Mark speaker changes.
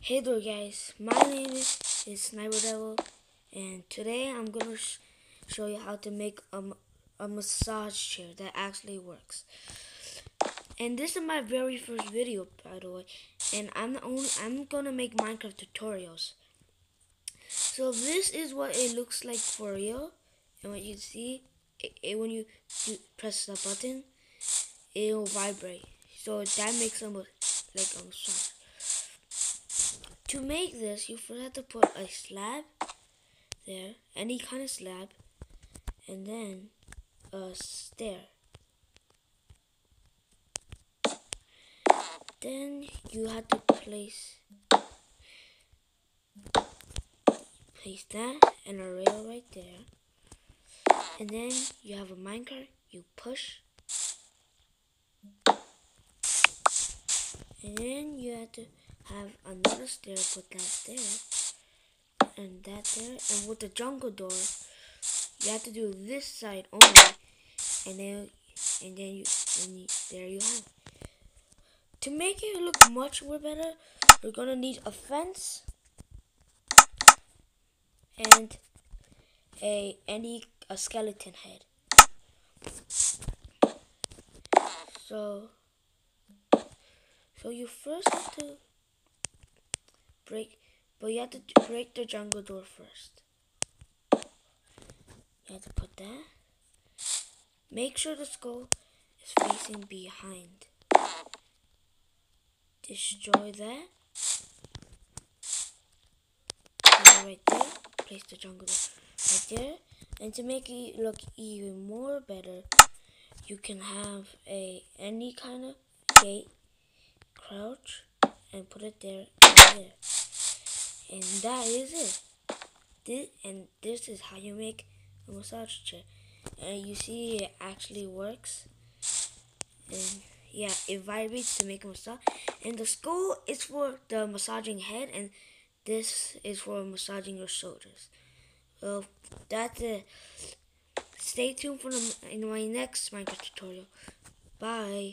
Speaker 1: Hey there guys, my name is Sniper Devil, and today I'm gonna show you how to make a massage chair that actually works. And this is my very first video, by the way, and I'm gonna make Minecraft tutorials. So this is what it looks like for real, and what you see, when you press the button, it'll vibrate. So that makes a massage. To make this, you first have to put a slab there, any kind of slab, and then a stair. Then you have to place that and a rail right there. And then you have a minecart, you push. And then you have to have another stair, put that there, and that there. And with the jungle door, you have to do this side only, and then there you have it. To make it look much more better, we're gonna need a fence and a skeleton head. So you first have to break, but you have to break the jungle door first. You have to put that. Make sure the skull is facing behind. Destroy that. Put it right there. Place the jungle door right there. And to make it look even more better, you can have any kind of gate, crouch, and put it there and there. And that is it. This is how you make a massage chair. And you see it actually works. And yeah, it vibrates to make a massage. And the skull is for the massaging head, and this is for massaging your shoulders. Well, that's it. Stay tuned for in my next Minecraft tutorial. Bye.